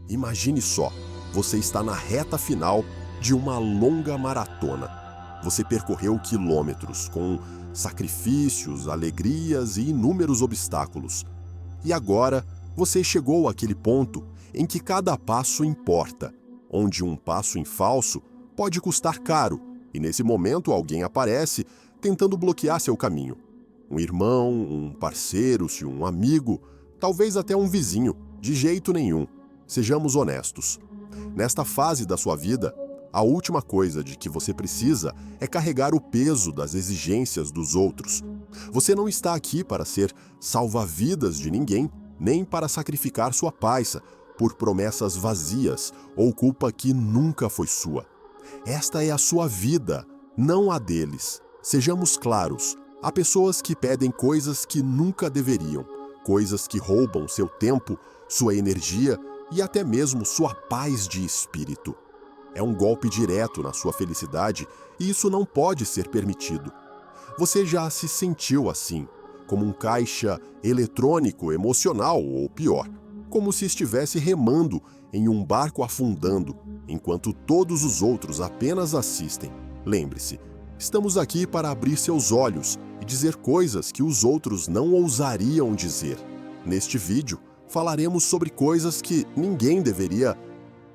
Imagine só, você está na reta final de uma longa maratona. Você percorreu quilômetros com sacrifícios, alegrias e inúmeros obstáculos. E agora, você chegou àquele ponto em que cada passo importa, onde um passo em falso pode custar caro, e nesse momento alguém aparece tentando bloquear seu caminho. Um irmão, um parceiro, um amigo, talvez até um vizinho, de jeito nenhum. Sejamos honestos. Nesta fase da sua vida, a última coisa de que você precisa é carregar o peso das exigências dos outros. Você não está aqui para ser salva-vidas de ninguém, nem para sacrificar sua paz por promessas vazias ou culpa que nunca foi sua. Esta é a sua vida, não a deles. Sejamos claros, há pessoas que pedem coisas que nunca deveriam, coisas que roubam seu tempo, sua energia e até mesmo sua paz de espírito. É um golpe direto na sua felicidade e isso não pode ser permitido. Você já se sentiu assim, como um caixa eletrônico emocional ou pior, como se estivesse remando em um barco afundando, enquanto todos os outros apenas assistem. Lembre-se, estamos aqui para abrir seus olhos e dizer coisas que os outros não ousariam dizer. Neste vídeo, falaremos sobre coisas que ninguém deveria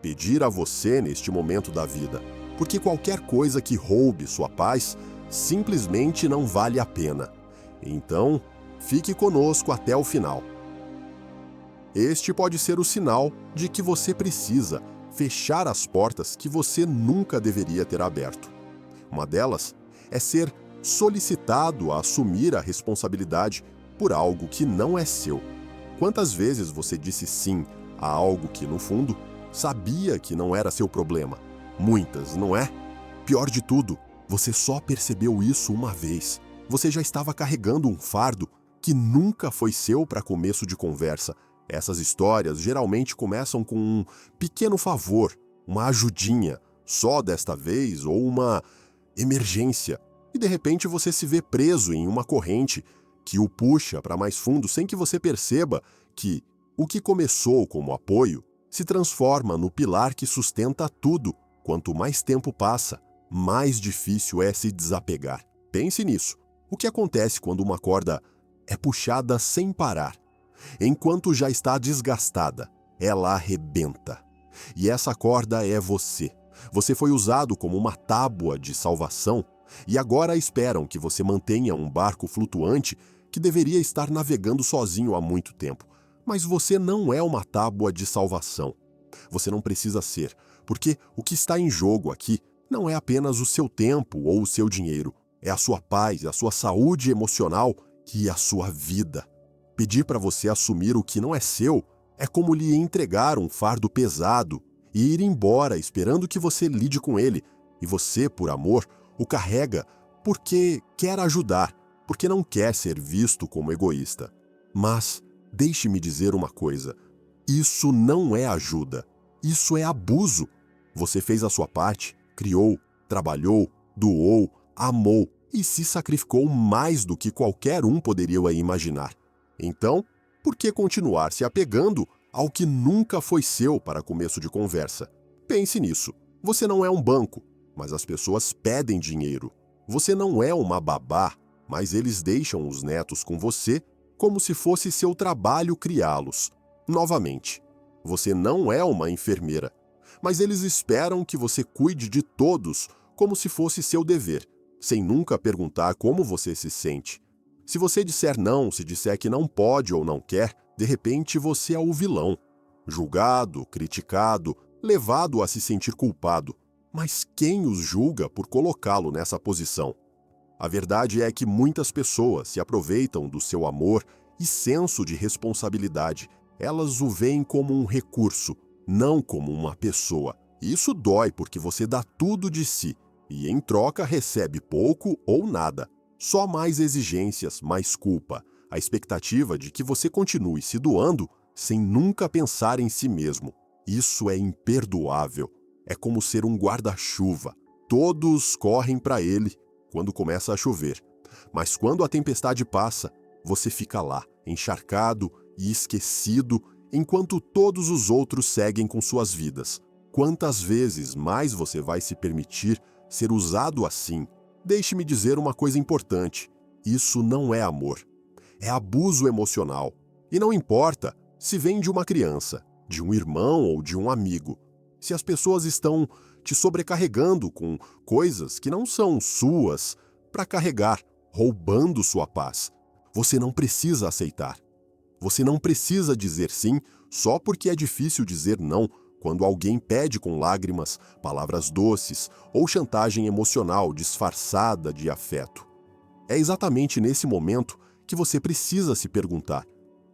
pedir a você neste momento da vida, porque qualquer coisa que roube sua paz simplesmente não vale a pena. Então, fique conosco até o final. Este pode ser o sinal de que você precisa fechar as portas que você nunca deveria ter aberto. Uma delas é ser solicitado a assumir a responsabilidade por algo que não é seu. Quantas vezes você disse sim a algo que, no fundo, sabia que não era seu problema? Muitas, não é? Pior de tudo, você só percebeu isso uma vez. Você já estava carregando um fardo que nunca foi seu para começo de conversa. Essas histórias geralmente começam com um pequeno favor, uma ajudinha, só desta vez, ou uma emergência. E de repente você se vê preso em uma corrente que o puxa para mais fundo sem que você perceba que o que começou como apoio se transforma no pilar que sustenta tudo. Quanto mais tempo passa, mais difícil é se desapegar. Pense nisso. O que acontece quando uma corda é puxada sem parar? Enquanto já está desgastada, ela arrebenta. E essa corda é você. Você foi usado como uma tábua de salvação e agora esperam que você mantenha um barco flutuante que deveria estar navegando sozinho há muito tempo. Mas você não é uma tábua de salvação. Você não precisa ser, porque o que está em jogo aqui não é apenas o seu tempo ou o seu dinheiro. É a sua paz, a sua saúde emocional e a sua vida. Pedir para você assumir o que não é seu é como lhe entregar um fardo pesado e ir embora esperando que você lide com ele. E você, por amor, o carrega porque quer ajudar, porque não quer ser visto como egoísta. Mas deixe-me dizer uma coisa, isso não é ajuda, isso é abuso. Você fez a sua parte, criou, trabalhou, doou, amou e se sacrificou mais do que qualquer um poderia imaginar. Então, por que continuar se apegando ao que nunca foi seu para começo de conversa? Pense nisso. Você não é um banco, mas as pessoas pedem dinheiro. Você não é uma babá, mas eles deixam os netos com você como se fosse seu trabalho criá-los. Novamente, você não é uma enfermeira, mas eles esperam que você cuide de todos como se fosse seu dever, sem nunca perguntar como você se sente. Se você disser não, se disser que não pode ou não quer, de repente você é o vilão. Julgado, criticado, levado a se sentir culpado. Mas quem os julga por colocá-lo nessa posição? A verdade é que muitas pessoas se aproveitam do seu amor e senso de responsabilidade. Elas o veem como um recurso, não como uma pessoa. Isso dói porque você dá tudo de si e, em troca, recebe pouco ou nada. Só mais exigências, mais culpa, a expectativa de que você continue se doando sem nunca pensar em si mesmo. Isso é imperdoável. É como ser um guarda-chuva. Todos correm para ele quando começa a chover. Mas quando a tempestade passa, você fica lá, encharcado e esquecido enquanto todos os outros seguem com suas vidas. Quantas vezes mais você vai se permitir ser usado assim? Deixe-me dizer uma coisa importante: isso não é amor. É abuso emocional. E não importa se vem de uma criança, de um irmão ou de um amigo. Se as pessoas estão te sobrecarregando com coisas que não são suas para carregar, roubando sua paz, você não precisa aceitar. Você não precisa dizer sim só porque é difícil dizer não quando alguém pede com lágrimas, palavras doces ou chantagem emocional disfarçada de afeto. É exatamente nesse momento que você precisa se perguntar: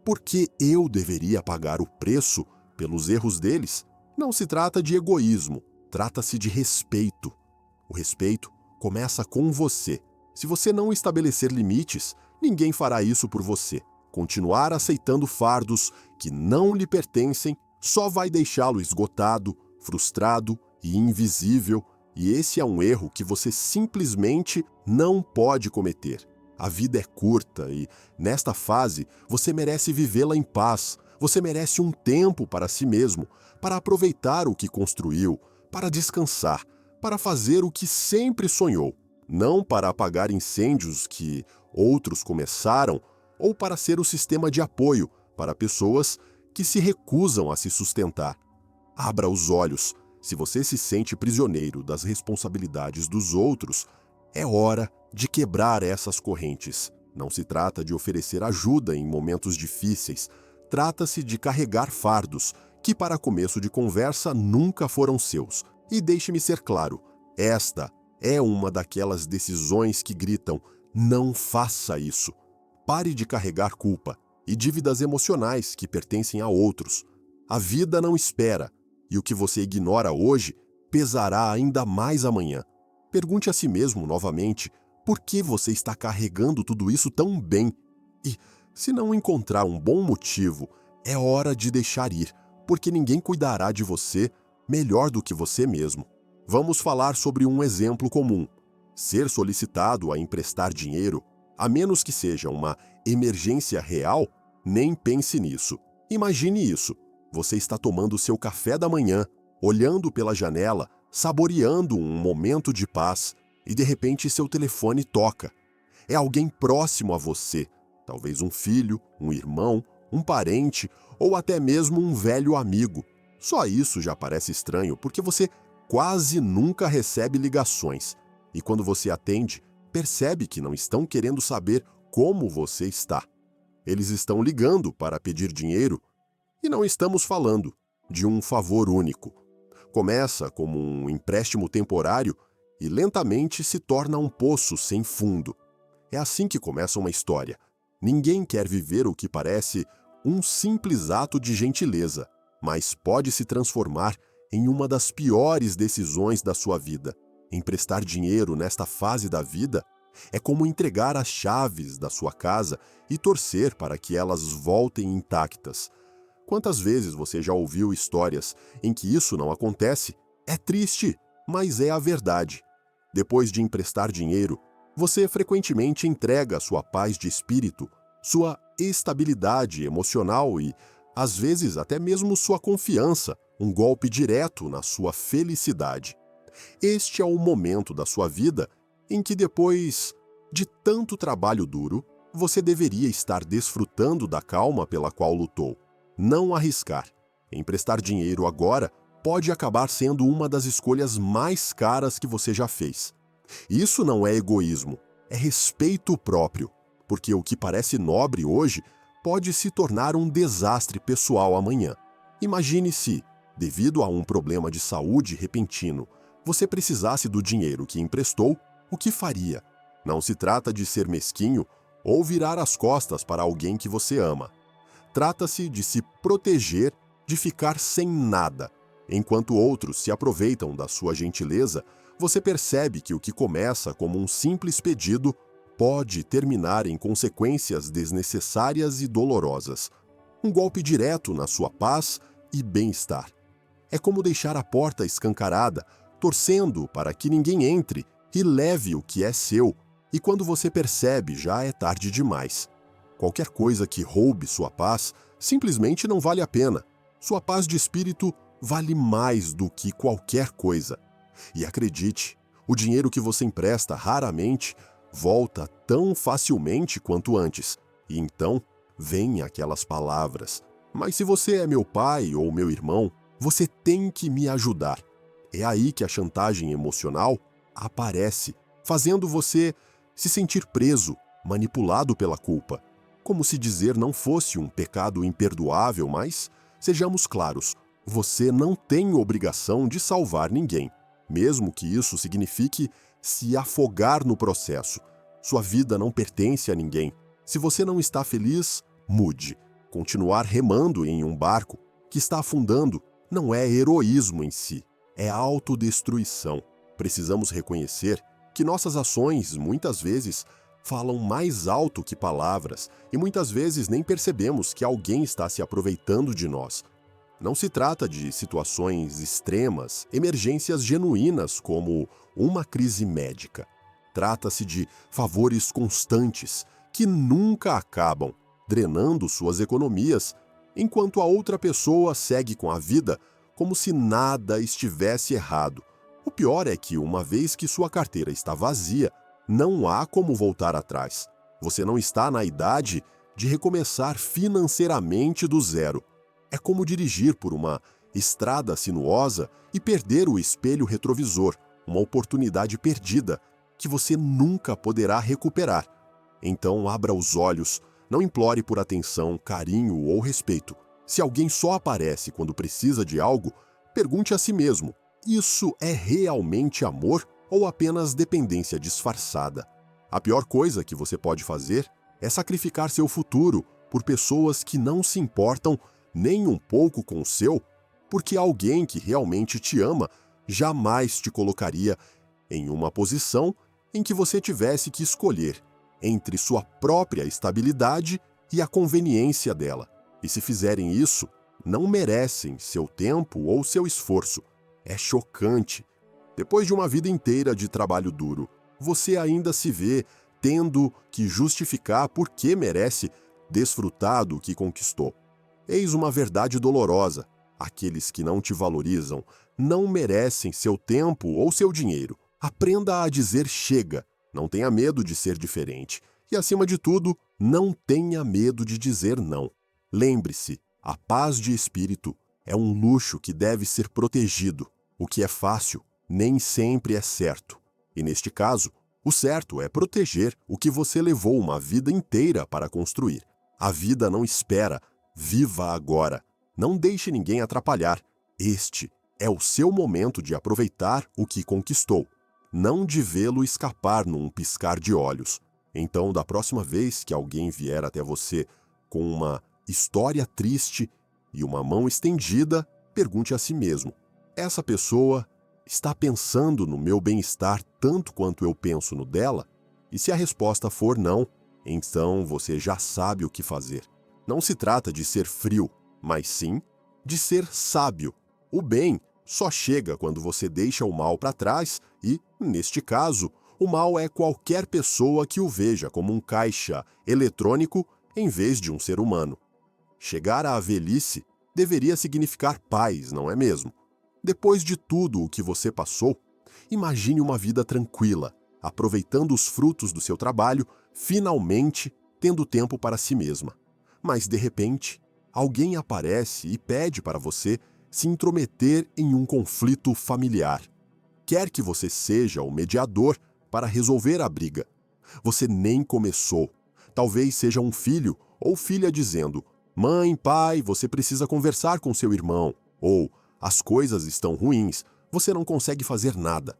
por que eu deveria pagar o preço pelos erros deles? Não se trata de egoísmo, trata-se de respeito. O respeito começa com você. Se você não estabelecer limites, ninguém fará isso por você. Continuar aceitando fardos que não lhe pertencem só vai deixá-lo esgotado, frustrado e invisível, e esse é um erro que você simplesmente não pode cometer. A vida é curta e, nesta fase, você merece vivê-la em paz. Você merece um tempo para si mesmo, para aproveitar o que construiu, para descansar, para fazer o que sempre sonhou. Não para apagar incêndios que outros começaram ou para ser o sistema de apoio para pessoas que se recusam a se sustentar. Abra os olhos. Se você se sente prisioneiro das responsabilidades dos outros, é hora de quebrar essas correntes. Não se trata de oferecer ajuda em momentos difíceis. Trata-se de carregar fardos que, para começo de conversa, nunca foram seus. E deixe-me ser claro, esta é uma daquelas decisões que gritam: não faça isso. Pare de carregar culpa e dívidas emocionais que pertencem a outros. A vida não espera, e o que você ignora hoje pesará ainda mais amanhã. Pergunte a si mesmo novamente por que você está carregando tudo isso tão bem. E, se não encontrar um bom motivo, é hora de deixar ir, porque ninguém cuidará de você melhor do que você mesmo. Vamos falar sobre um exemplo comum. Ser solicitado a emprestar dinheiro, a menos que seja uma emergência real, nem pense nisso. Imagine isso. Você está tomando seu café da manhã, olhando pela janela, saboreando um momento de paz, e de repente seu telefone toca. É alguém próximo a você, talvez um filho, um irmão, um parente ou até mesmo um velho amigo. Só isso já parece estranho, porque você quase nunca recebe ligações. E quando você atende, percebe que não estão querendo saber como você está. Eles estão ligando para pedir dinheiro e não estamos falando de um favor único. Começa como um empréstimo temporário e lentamente se torna um poço sem fundo. É assim que começa uma história. Ninguém quer viver o que parece um simples ato de gentileza, mas pode se transformar em uma das piores decisões da sua vida. Emprestar dinheiro nesta fase da vida é como entregar as chaves da sua casa e torcer para que elas voltem intactas. Quantas vezes você já ouviu histórias em que isso não acontece? É triste, mas é a verdade. Depois de emprestar dinheiro, você frequentemente entrega sua paz de espírito, sua estabilidade emocional e, às vezes, até mesmo sua confiança, um golpe direto na sua felicidade. Este é o momento da sua vida em que, depois de tanto trabalho duro, você deveria estar desfrutando da calma pela qual lutou. Não arriscar. Emprestar dinheiro agora pode acabar sendo uma das escolhas mais caras que você já fez. Isso não é egoísmo, é respeito próprio, porque o que parece nobre hoje pode se tornar um desastre pessoal amanhã. Imagine se, devido a um problema de saúde repentino, você precisasse do dinheiro que emprestou, o que faria? Não se trata de ser mesquinho ou virar as costas para alguém que você ama. Trata-se de se proteger de ficar sem nada. Enquanto outros se aproveitam da sua gentileza, você percebe que o que começa como um simples pedido pode terminar em consequências desnecessárias e dolorosas. Um golpe direto na sua paz e bem-estar. É como deixar a porta escancarada, torcendo para que ninguém entre e leve o que é seu, e quando você percebe, já é tarde demais. Qualquer coisa que roube sua paz simplesmente não vale a pena. Sua paz de espírito vale mais do que qualquer coisa. E acredite, o dinheiro que você empresta raramente volta tão facilmente quanto antes. E então, vêm aquelas palavras: mas se você é meu pai ou meu irmão, você tem que me ajudar. É aí que a chantagem emocional aparece, fazendo você se sentir preso, manipulado pela culpa. Como se dizer não fosse um pecado imperdoável, mas, sejamos claros, você não tem obrigação de salvar ninguém, mesmo que isso signifique se afogar no processo. Sua vida não pertence a ninguém. Se você não está feliz, mude. Continuar remando em um barco que está afundando não é heroísmo em si, é autodestruição. Precisamos reconhecer que nossas ações, muitas vezes, falam mais alto que palavras e muitas vezes nem percebemos que alguém está se aproveitando de nós. Não se trata de situações extremas, emergências genuínas como uma crise médica. Trata-se de favores constantes que nunca acabam, drenando suas economias, enquanto a outra pessoa segue com a vida como se nada estivesse errado. O pior é que, uma vez que sua carteira está vazia, não há como voltar atrás. Você não está na idade de recomeçar financeiramente do zero. É como dirigir por uma estrada sinuosa e perder o espelho retrovisor, uma oportunidade perdida que você nunca poderá recuperar. Então abra os olhos, não implore por atenção, carinho ou respeito. Se alguém só aparece quando precisa de algo, pergunte a si mesmo: isso é realmente amor ou apenas dependência disfarçada? A pior coisa que você pode fazer é sacrificar seu futuro por pessoas que não se importam nem um pouco com o seu, porque alguém que realmente te ama jamais te colocaria em uma posição em que você tivesse que escolher entre sua própria estabilidade e a conveniência dela. E se fizerem isso, não merecem seu tempo ou seu esforço. É chocante. Depois de uma vida inteira de trabalho duro, você ainda se vê tendo que justificar por que merece desfrutar do que conquistou. Eis uma verdade dolorosa: aqueles que não te valorizam não merecem seu tempo ou seu dinheiro. Aprenda a dizer chega, não tenha medo de ser diferente e, acima de tudo, não tenha medo de dizer não. Lembre-se, a paz de espírito é um luxo que deve ser protegido. O que é fácil nem sempre é certo. E neste caso, o certo é proteger o que você levou uma vida inteira para construir. A vida não espera. Viva agora. Não deixe ninguém atrapalhar. Este é o seu momento de aproveitar o que conquistou, não de vê-lo escapar num piscar de olhos. Então, da próxima vez que alguém vier até você com uma história triste e uma mão estendida, pergunte a si mesmo: essa pessoa está pensando no meu bem-estar tanto quanto eu penso no dela? E se a resposta for não, então você já sabe o que fazer. Não se trata de ser frio, mas sim de ser sábio. O bem só chega quando você deixa o mal para trás e, neste caso, o mal é qualquer pessoa que o veja como um caixa eletrônico em vez de um ser humano. Chegar à velhice deveria significar paz, não é mesmo? Depois de tudo o que você passou, imagine uma vida tranquila, aproveitando os frutos do seu trabalho, finalmente tendo tempo para si mesma. Mas, de repente, alguém aparece e pede para você se intrometer em um conflito familiar. Quer que você seja o mediador para resolver a briga. Você nem começou. Talvez seja um filho ou filha dizendo: mãe, pai, você precisa conversar com seu irmão. Ou: as coisas estão ruins, você não consegue fazer nada.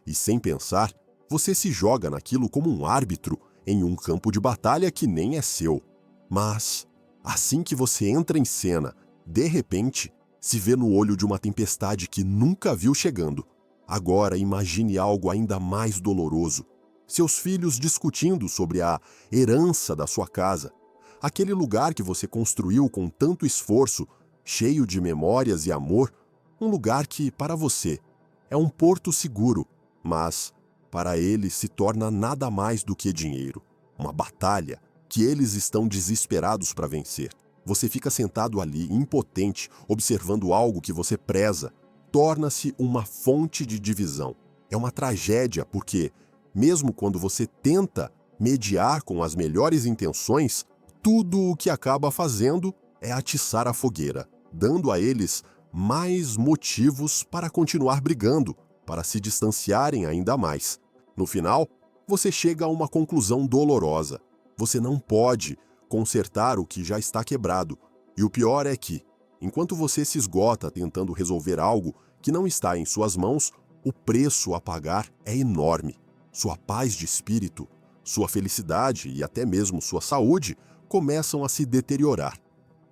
E sem pensar, você se joga naquilo como um árbitro em um campo de batalha que nem é seu. Mas, assim que você entra em cena, de repente, se vê no olho de uma tempestade que nunca viu chegando. Agora imagine algo ainda mais doloroso. Seus filhos discutindo sobre a herança da sua casa. Aquele lugar que você construiu com tanto esforço, cheio de memórias e amor. Um lugar que, para você, é um porto seguro, mas, para ele, se torna nada mais do que dinheiro. Uma batalha. que eles estão desesperados para vencer. Você fica sentado ali, impotente, observando algo que você preza. Torna-se uma fonte de divisão. É uma tragédia porque, mesmo quando você tenta mediar com as melhores intenções, tudo o que acaba fazendo é atiçar a fogueira, dando a eles mais motivos para continuar brigando, para se distanciarem ainda mais. No final, você chega a uma conclusão dolorosa. Você não pode consertar o que já está quebrado. E o pior é que, enquanto você se esgota tentando resolver algo que não está em suas mãos, o preço a pagar é enorme. Sua paz de espírito, sua felicidade e até mesmo sua saúde começam a se deteriorar.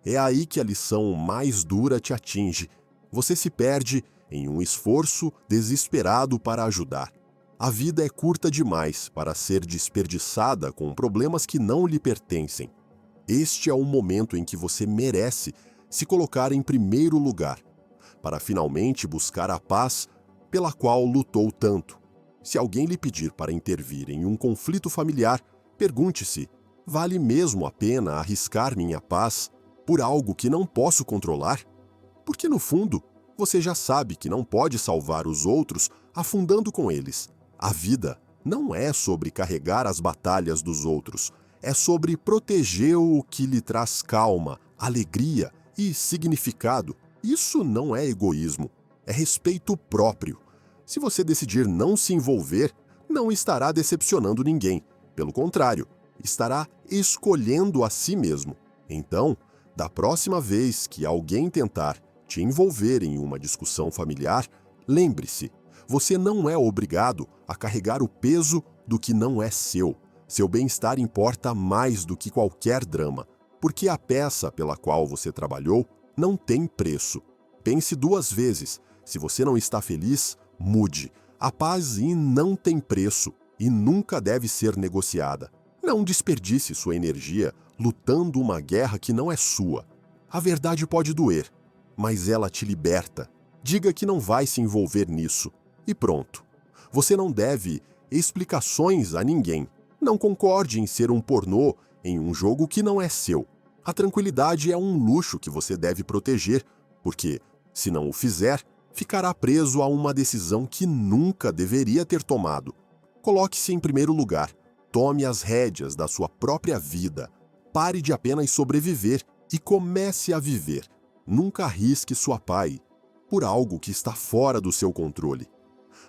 É aí que a lição mais dura te atinge. Você se perde em um esforço desesperado para ajudar. A vida é curta demais para ser desperdiçada com problemas que não lhe pertencem. Este é o momento em que você merece se colocar em primeiro lugar, para finalmente buscar a paz pela qual lutou tanto. Se alguém lhe pedir para intervir em um conflito familiar, pergunte-se: vale mesmo a pena arriscar minha paz por algo que não posso controlar? Porque, no fundo, você já sabe que não pode salvar os outros afundando com eles. A vida não é sobre carregar as batalhas dos outros, é sobre proteger o que lhe traz calma, alegria e significado. Isso não é egoísmo, é respeito próprio. Se você decidir não se envolver, não estará decepcionando ninguém. Pelo contrário, estará escolhendo a si mesmo. Então, da próxima vez que alguém tentar te envolver em uma discussão familiar, lembre-se, você não é obrigado a carregar o peso do que não é seu. Seu bem-estar importa mais do que qualquer drama, porque a peça pela qual você trabalhou não tem preço. Pense 2 vezes. Se você não está feliz, mude. A paz não tem preço e nunca deve ser negociada. Não desperdice sua energia lutando uma guerra que não é sua. A verdade pode doer, mas ela te liberta. Diga que não vai se envolver nisso. E pronto. Você não deve explicações a ninguém. Não concorde em ser um pornô em um jogo que não é seu. A tranquilidade é um luxo que você deve proteger, porque, se não o fizer, ficará preso a uma decisão que nunca deveria ter tomado. Coloque-se em primeiro lugar. Tome as rédeas da sua própria vida. Pare de apenas sobreviver e comece a viver. Nunca arrisque sua paz por algo que está fora do seu controle.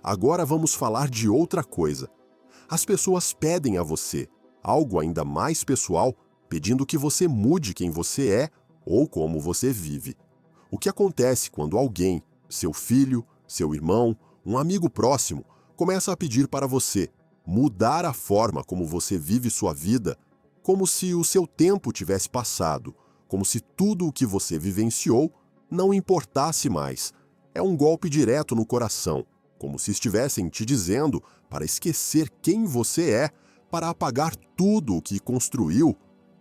Agora vamos falar de outra coisa. As pessoas pedem a você algo ainda mais pessoal, pedindo que você mude quem você é ou como você vive. O que acontece quando alguém, seu filho, seu irmão, um amigo próximo, começa a pedir para você mudar a forma como você vive sua vida, como se o seu tempo tivesse passado, como se tudo o que você vivenciou não importasse mais. É um golpe direto no coração, como se estivessem te dizendo para esquecer quem você é, para apagar tudo o que construiu,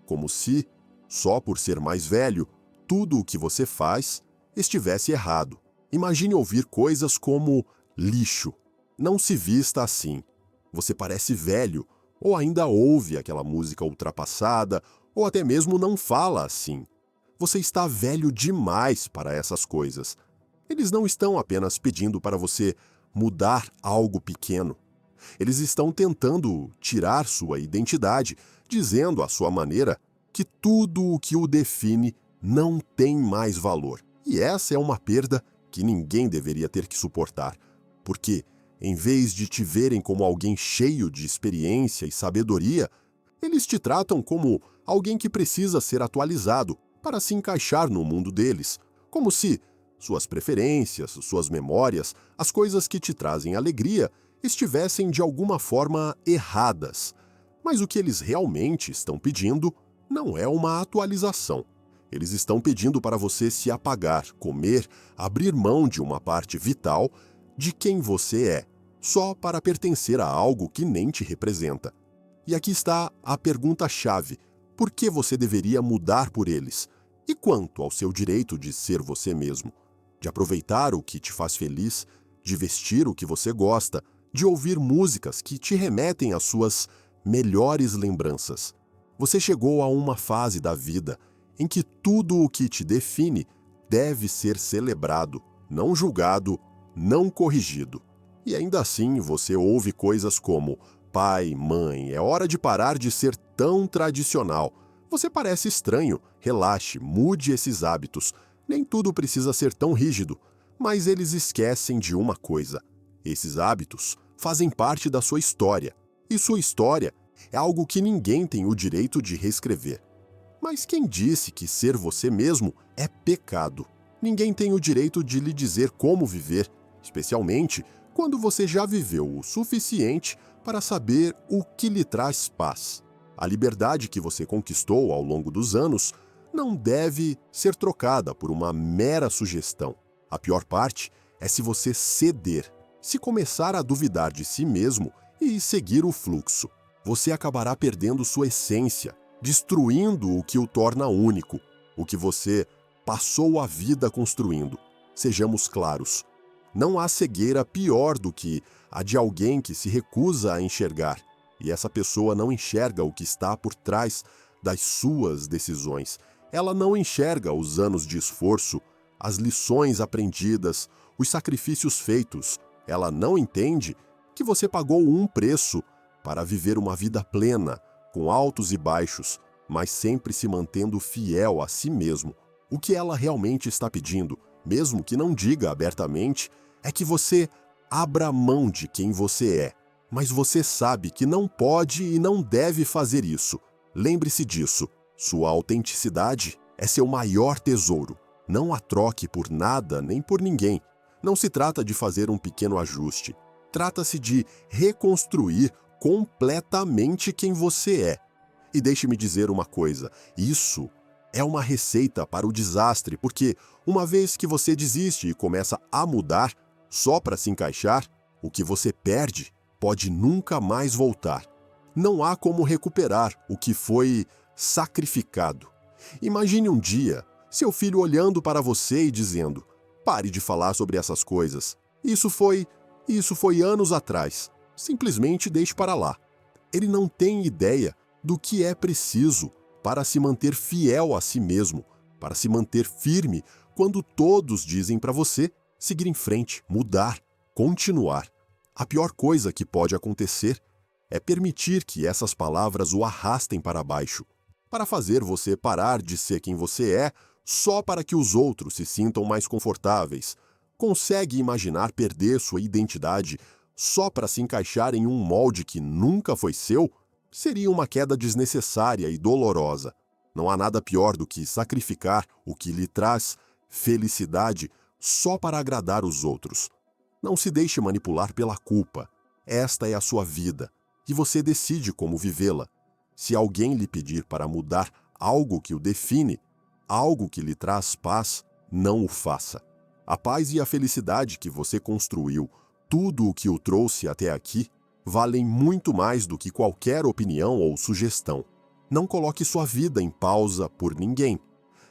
como se, só por ser mais velho, tudo o que você faz estivesse errado. Imagine ouvir coisas como lixo. Não se vista assim. Você parece velho, ou ainda ouve aquela música ultrapassada, ou até mesmo não fala assim. Você está velho demais para essas coisas. Eles não estão apenas pedindo para você mudar algo pequeno. Eles estão tentando tirar sua identidade, dizendo à sua maneira que tudo o que o define não tem mais valor. E essa é uma perda que ninguém deveria ter que suportar, porque, em vez de te verem como alguém cheio de experiência e sabedoria, eles te tratam como alguém que precisa ser atualizado para se encaixar no mundo deles, como se suas preferências, suas memórias, as coisas que te trazem alegria, estivessem de alguma forma erradas. Mas o que eles realmente estão pedindo não é uma atualização. Eles estão pedindo para você se apagar, comer, abrir mão de uma parte vital de quem você é, só para pertencer a algo que nem te representa. E aqui está a pergunta-chave: por que você deveria mudar por eles? E quanto ao seu direito de ser você mesmo? De aproveitar o que te faz feliz, de vestir o que você gosta, de ouvir músicas que te remetem às suas melhores lembranças. Você chegou a uma fase da vida em que tudo o que te define deve ser celebrado, não julgado, não corrigido. E ainda assim você ouve coisas como: pai, mãe, é hora de parar de ser tão tradicional. Você parece estranho, relaxe, mude esses hábitos. Nem tudo precisa ser tão rígido. Mas eles esquecem de uma coisa: esses hábitos fazem parte da sua história. E sua história é algo que ninguém tem o direito de reescrever. Mas quem disse que ser você mesmo é pecado? Ninguém tem o direito de lhe dizer como viver, especialmente quando você já viveu o suficiente para saber o que lhe traz paz. A liberdade que você conquistou ao longo dos anos não deve ser trocada por uma mera sugestão. A pior parte é se você ceder, se começar a duvidar de si mesmo e seguir o fluxo. Você acabará perdendo sua essência, destruindo o que o torna único, o que você passou a vida construindo. Sejamos claros, não há cegueira pior do que a de alguém que se recusa a enxergar, e essa pessoa não enxerga o que está por trás das suas decisões. Ela não enxerga os anos de esforço, as lições aprendidas, os sacrifícios feitos. Ela não entende que você pagou um preço para viver uma vida plena, com altos e baixos, mas sempre se mantendo fiel a si mesmo. O que ela realmente está pedindo, mesmo que não diga abertamente, é que você abra mão de quem você é. Mas você sabe que não pode e não deve fazer isso. Lembre-se disso. Sua autenticidade é seu maior tesouro. Não a troque por nada nem por ninguém. Não se trata de fazer um pequeno ajuste. Trata-se de reconstruir completamente quem você é. E deixe-me dizer uma coisa, isso é uma receita para o desastre, porque uma vez que você desiste e começa a mudar só para se encaixar, o que você perde pode nunca mais voltar. Não há como recuperar o que foi sacrificado. Imagine um dia seu filho olhando para você e dizendo: pare de falar sobre essas coisas. Isso foi anos atrás. Simplesmente deixe para lá. Ele não tem ideia do que é preciso para se manter fiel a si mesmo, para se manter firme quando todos dizem para você seguir em frente, mudar, continuar. A pior coisa que pode acontecer é permitir que essas palavras o arrastem para baixo, para fazer você parar de ser quem você é só para que os outros se sintam mais confortáveis. Consegue imaginar perder sua identidade só para se encaixar em um molde que nunca foi seu? Seria uma queda desnecessária e dolorosa. Não há nada pior do que sacrificar o que lhe traz felicidade só para agradar os outros. Não se deixe manipular pela culpa. Esta é a sua vida, e você decide como vivê-la. Se alguém lhe pedir para mudar algo que o define, algo que lhe traz paz, não o faça. A paz e a felicidade que você construiu, tudo o que o trouxe até aqui, valem muito mais do que qualquer opinião ou sugestão. Não coloque sua vida em pausa por ninguém.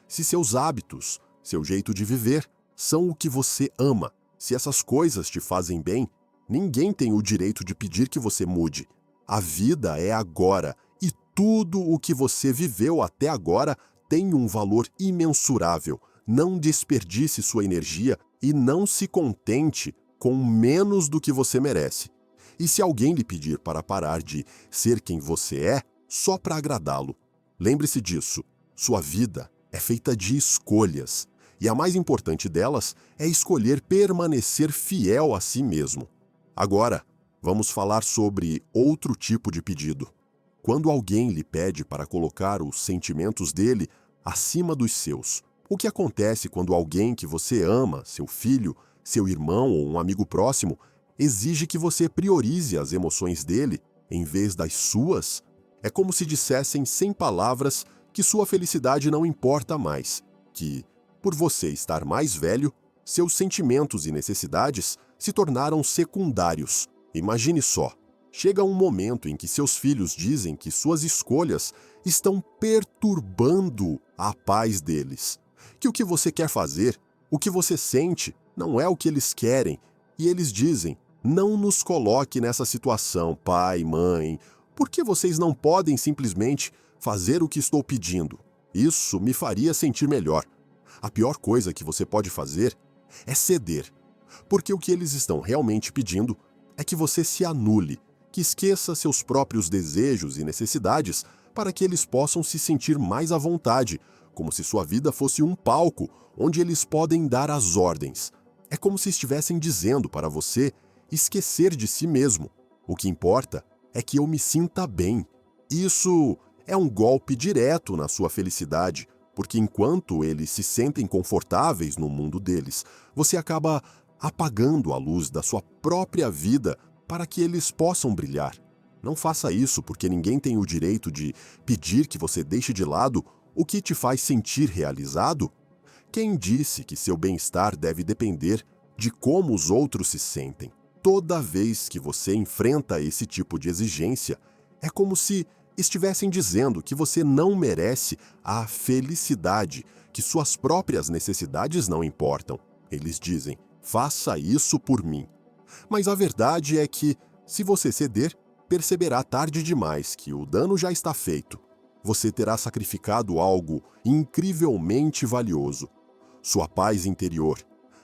Se seus hábitos, seu jeito de viver, são o que você ama, se essas coisas te fazem bem, ninguém tem o direito de pedir que você mude. A vida é agora, e tudo o que você viveu até agora tem um valor imensurável. Não desperdice sua energia e não se contente com menos do que você merece. E se alguém lhe pedir para parar de ser quem você é, só para agradá-lo, lembre-se disso. Sua vida é feita de escolhas, e a mais importante delas é escolher permanecer fiel a si mesmo. Agora, vamos falar sobre outro tipo de pedido. Quando alguém lhe pede para colocar os sentimentos dele acima dos seus. O que acontece quando alguém que você ama, seu filho, seu irmão ou um amigo próximo, exige que você priorize as emoções dele em vez das suas? É como se dissessem sem palavras que sua felicidade não importa mais, que, por você estar mais velho, seus sentimentos e necessidades se tornaram secundários. Imagine só, chega um momento em que seus filhos dizem que suas escolhas estão perturbando a paz deles, que o que você quer fazer, o que você sente, não é o que eles querem, e eles dizem: não nos coloque nessa situação, pai, mãe, por que vocês não podem simplesmente fazer o que estou pedindo. Isso me faria sentir melhor. A pior coisa que você pode fazer é ceder, porque o que eles estão realmente pedindo é que você se anule, que esqueça seus próprios desejos e necessidades para que eles possam se sentir mais à vontade, como se sua vida fosse um palco onde eles podem dar as ordens. É como se estivessem dizendo para você esquecer de si mesmo. O que importa é que eu me sinta bem. Isso é um golpe direto na sua felicidade, porque enquanto eles se sentem confortáveis no mundo deles, você acaba apagando a luz da sua própria vida para que eles possam brilhar. Não faça isso, porque ninguém tem o direito de pedir que você deixe de lado o que te faz sentir realizado. Quem disse que seu bem-estar deve depender de como os outros se sentem? Toda vez que você enfrenta esse tipo de exigência, é como se estivessem dizendo que você não merece a felicidade, que suas próprias necessidades não importam. Eles dizem: faça isso por mim. Mas a verdade é que, se você ceder, perceberá tarde demais que o dano já está feito. Você terá sacrificado algo incrivelmente valioso: sua paz interior,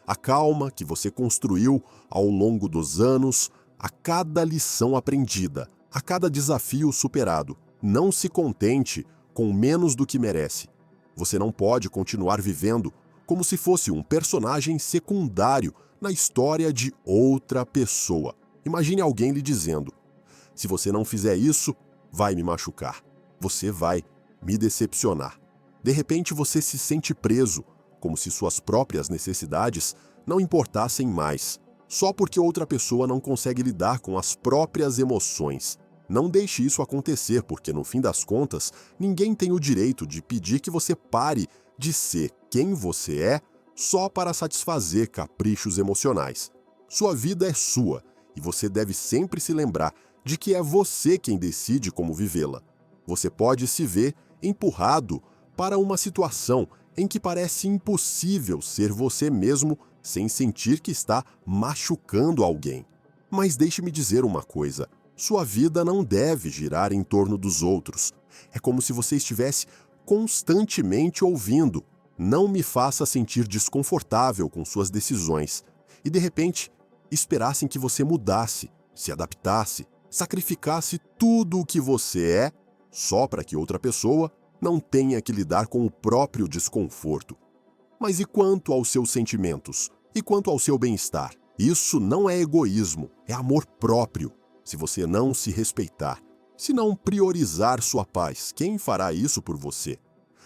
a calma que você construiu ao longo dos anos, a cada lição aprendida, a cada desafio superado. Não se contente com menos do que merece. Você não pode continuar vivendo como se fosse um personagem secundário na história de outra pessoa. Imagine alguém lhe dizendo: se você não fizer isso, vai me machucar. Você vai me decepcionar. De repente você se sente preso, como se suas próprias necessidades não importassem mais, só porque outra pessoa não consegue lidar com as próprias emoções. Não deixe isso acontecer, porque no fim das contas, ninguém tem o direito de pedir que você pare de ser quem você é só para satisfazer caprichos emocionais. Sua vida é sua e você deve sempre se lembrar de que é você quem decide como vivê-la. Você pode se ver empurrado para uma situação em que parece impossível ser você mesmo sem sentir que está machucando alguém. Mas deixe-me dizer uma coisa: sua vida não deve girar em torno dos outros. É como se você estivesse constantemente ouvindo: não me faça sentir desconfortável com suas decisões. E de repente, esperassem que você mudasse, se adaptasse, sacrificasse tudo o que você é, só para que outra pessoa não tenha que lidar com o próprio desconforto. Mas e quanto aos seus sentimentos? E quanto ao seu bem-estar? Isso não é egoísmo, é amor próprio. Se você não se respeitar, se não priorizar sua paz, quem fará isso por você?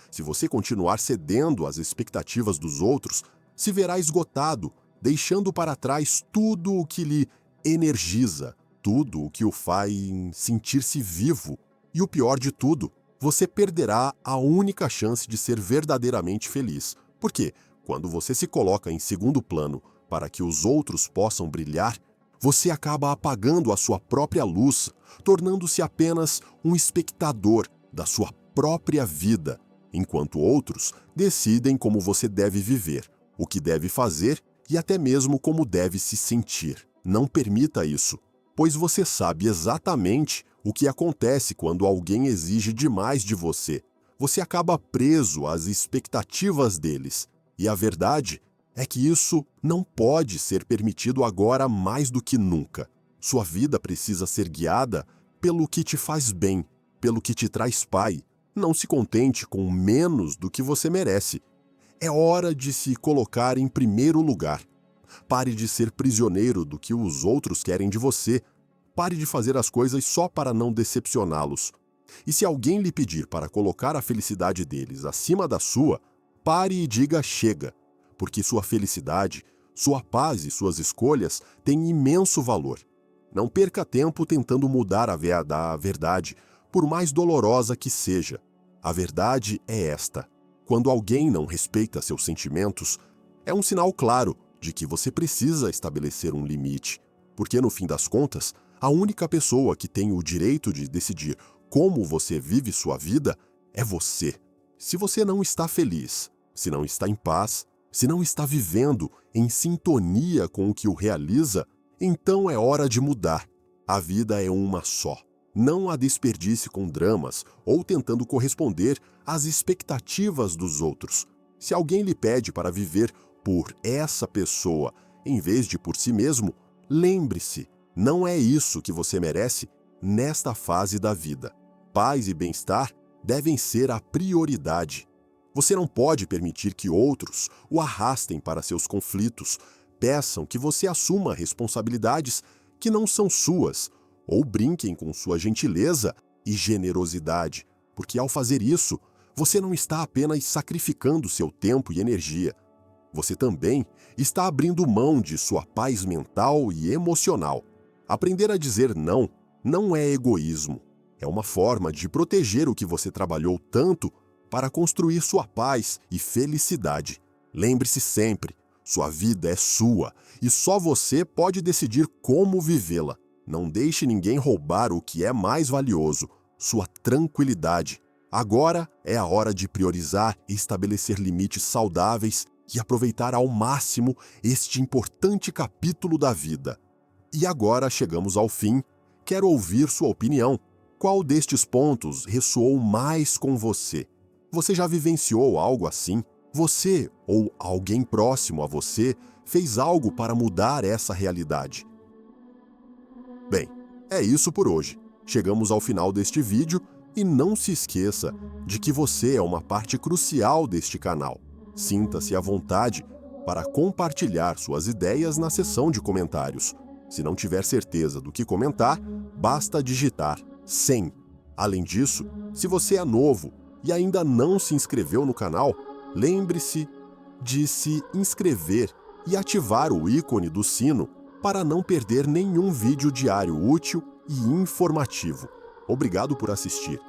Se você continuar cedendo às expectativas dos outros, se verá esgotado, deixando para trás tudo o que lhe energiza, tudo o que o faz sentir-se vivo. E o pior de tudo, você perderá a única chance de ser verdadeiramente feliz. Porque, quando você se coloca em segundo plano para que os outros possam brilhar, você acaba apagando a sua própria luz, tornando-se apenas um espectador da sua própria vida, enquanto outros decidem como você deve viver, o que deve fazer e até mesmo como deve se sentir. Não permita isso, pois você sabe exatamente o que acontece quando alguém exige demais de você. Você acaba preso às expectativas deles. E a verdade é que isso não pode ser permitido agora mais do que nunca. Sua vida precisa ser guiada pelo que te faz bem, pelo que te traz paz. Não se contente com menos do que você merece. É hora de se colocar em primeiro lugar. Pare de ser prisioneiro do que os outros querem de você. Pare de fazer as coisas só para não decepcioná-los. E se alguém lhe pedir para colocar a felicidade deles acima da sua, pare e diga chega, porque sua felicidade, sua paz e suas escolhas têm imenso valor. Não perca tempo tentando mudar a verdade, por mais dolorosa que seja. A verdade é esta: quando alguém não respeita seus sentimentos, é um sinal claro de que você precisa estabelecer um limite, porque no fim das contas, a única pessoa que tem o direito de decidir como você vive sua vida é você. Se você não está feliz, se não está em paz, se não está vivendo em sintonia com o que o realiza, então é hora de mudar. A vida é uma só. Não a desperdice com dramas ou tentando corresponder às expectativas dos outros. Se alguém lhe pede para viver por essa pessoa em vez de por si mesmo, lembre-se, não é isso que você merece nesta fase da vida. Paz e bem-estar devem ser a prioridade. Você não pode permitir que outros o arrastem para seus conflitos, peçam que você assuma responsabilidades que não são suas, ou brinquem com sua gentileza e generosidade, porque ao fazer isso, você não está apenas sacrificando seu tempo e energia. Você também está abrindo mão de sua paz mental e emocional. Aprender a dizer não é egoísmo. É uma forma de proteger o que você trabalhou tanto para construir sua paz e felicidade. Lembre-se sempre, sua vida é sua e só você pode decidir como vivê-la. Não deixe ninguém roubar o que é mais valioso, sua tranquilidade. Agora é a hora de priorizar e estabelecer limites saudáveis e aproveitar ao máximo este importante capítulo da vida. E agora chegamos ao fim. Quero ouvir sua opinião. Qual destes pontos ressoou mais com você? Você já vivenciou algo assim? Você ou alguém próximo a você fez algo para mudar essa realidade? Bem, é isso por hoje. Chegamos ao final deste vídeo e não se esqueça de que você é uma parte crucial deste canal. Sinta-se à vontade para compartilhar suas ideias na seção de comentários. Se não tiver certeza do que comentar, basta digitar 100. Além disso, se você é novo e ainda não se inscreveu no canal, lembre-se de se inscrever e ativar o ícone do sino para não perder nenhum vídeo diário útil e informativo. Obrigado por assistir.